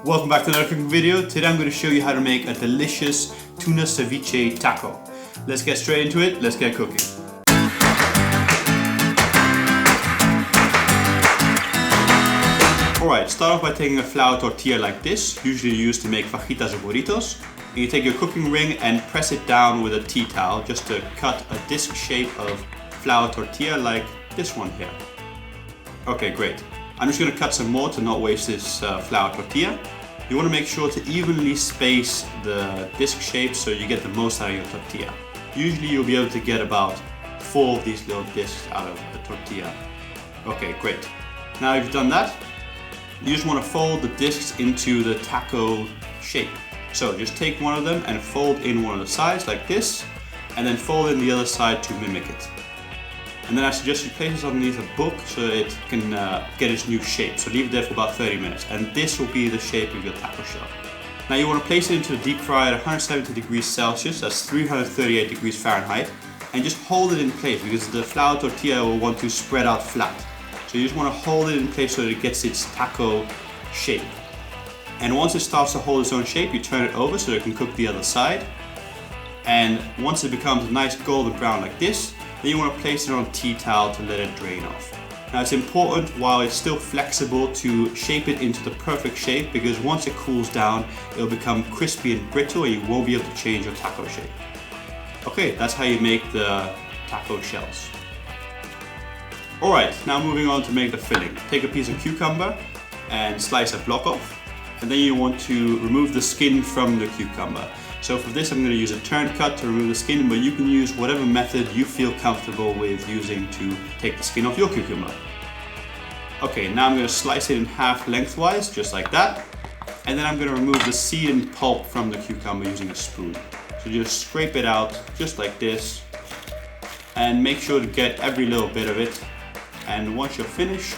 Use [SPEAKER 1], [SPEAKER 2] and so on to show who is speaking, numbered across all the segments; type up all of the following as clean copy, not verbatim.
[SPEAKER 1] Welcome back to another cooking video. Today I'm going to show you how to make a delicious tuna ceviche taco. Let's get straight into it. Let's get cooking. Alright, start off by taking a flour tortilla like this, usually used to make fajitas or burritos. And you take your cooking ring and press it down with a tea towel just to cut a disc shape of flour tortilla like this one here. Okay, great. I'm just going to cut some more to not waste this flour tortilla. You want to make sure to evenly space the disc shape so you get the most out of your tortilla. Usually you'll be able to get about 4 of these little discs out of the tortilla. Okay, great. Now you've done that, you just want to fold the discs into the taco shape. So just take one of them and fold in one of the sides like this, and then fold in the other side to mimic it. And then I suggest you place this underneath a book so it can get its new shape. So leave it there for about 30 minutes. And this will be the shape of your taco shell. Now you want to place it into the deep fry at 170 degrees Celsius, that's 338 degrees Fahrenheit. And just hold it in place because the flour tortilla will want to spread out flat. So you just want to hold it in place so that it gets its taco shape. And once it starts to hold its own shape, you turn it over so it can cook the other side. And once it becomes a nice golden brown like this, then you want to place it on a tea towel to let it drain off. Now it's important while it's still flexible to shape it into the perfect shape, because once it cools down, it'll become crispy and brittle and you won't be able to change your taco shape. Okay, that's how you make the taco shells. Alright, now moving on to make the filling. Take a piece of cucumber and slice a block off. And then you want to remove the skin from the cucumber. So for this I'm going to use a turn cut to remove the skin, but you can use whatever method you feel comfortable with using to take the skin off your cucumber. Okay, now I'm going to slice it in half lengthwise, just like that. And then I'm going to remove the seed and pulp from the cucumber using a spoon. So just scrape it out, just like this. And make sure to get every little bit of it. And once you're finished,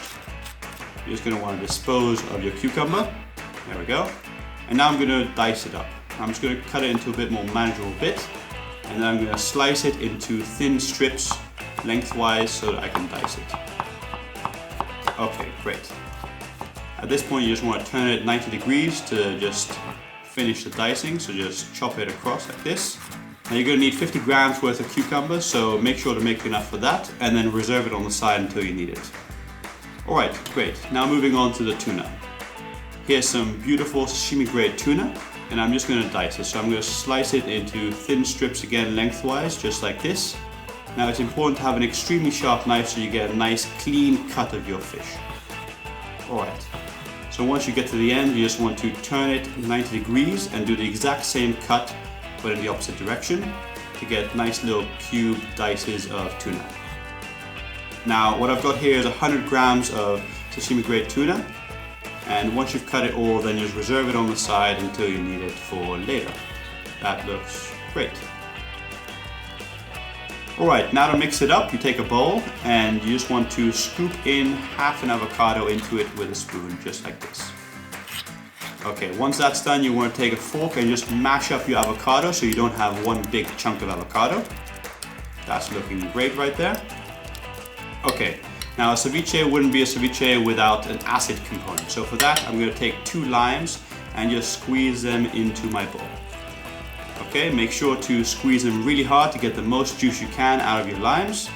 [SPEAKER 1] you're just going to want to dispose of your cucumber. There we go. And now I'm going to dice it up. I'm just going to cut it into a bit more manageable bit, and then I'm going to slice it into thin strips lengthwise so that I can dice it. Okay, great. At this point you just want to turn it 90 degrees to just finish the dicing, so just chop it across like this. Now you're going to need 50 grams worth of cucumber, so make sure to make enough for that and then reserve it on the side until you need it. Alright, great. Now moving on to the tuna. Here's some beautiful sashimi grade tuna. And I'm just going to dice it. So I'm going to slice it into thin strips again lengthwise, just like this. Now it's important to have an extremely sharp knife so you get a nice clean cut of your fish. Alright, so once you get to the end, you just want to turn it 90 degrees and do the exact same cut, but in the opposite direction, to get nice little cube dices of tuna. Now what I've got here is 100 grams of sashimi grade tuna. And once you've cut it all, then just reserve it on the side until you need it for later. That looks great. Alright, now to mix it up, you take a bowl and you just want to scoop in half an avocado into it with a spoon, just like this. Okay, once that's done, you want to take a fork and just mash up your avocado so you don't have one big chunk of avocado. That's looking great right there. Okay. Now a ceviche wouldn't be a ceviche without an acid component. So for that I'm going to take 2 limes and just squeeze them into my bowl. Okay, make sure to squeeze them really hard to get the most juice you can out of your limes.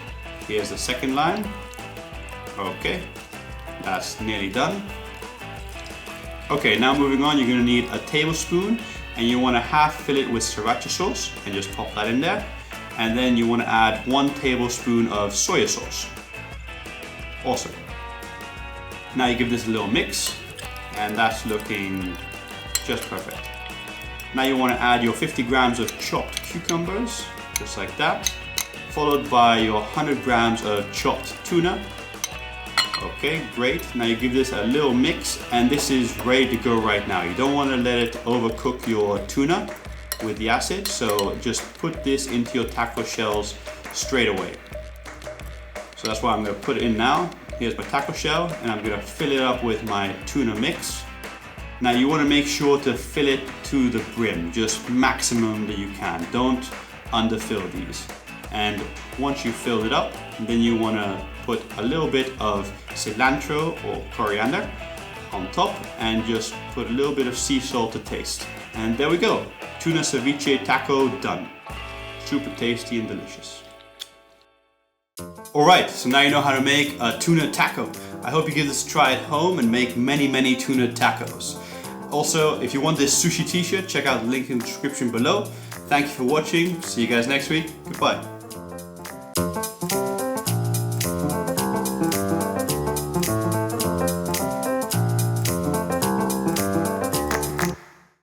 [SPEAKER 1] Here's the second lime. Okay, that's nearly done. Okay, now moving on, you're going to need a tablespoon and you want to half fill it with sriracha sauce and just pop that in there. And then you want to add 1 tablespoon of soy sauce. Awesome. Now you give this a little mix, and that's looking just perfect. Now you want to add your 50 grams of chopped cucumbers, just like that, followed by your 100 grams of chopped tuna. Okay, great. Now you give this a little mix, and this is ready to go right now. You don't want to let it overcook your tuna with the acid, so just put this into your taco shells straight away. So that's why I'm going to put it in now. Here's my taco shell and I'm going to fill it up with my tuna mix. Now you want to make sure to fill it to the brim, just maximum that you can. Don't underfill these. And once you've filled it up, then you want to put a little bit of cilantro or coriander on top and just put a little bit of sea salt to taste. And there we go, tuna ceviche taco done. Super tasty and delicious. Alright, so now you know how to make a tuna taco. I hope you give this a try at home and make many tuna tacos. Also, if you want this sushi t-shirt, check out the link in the description below. Thank you for watching, see you guys next week, goodbye.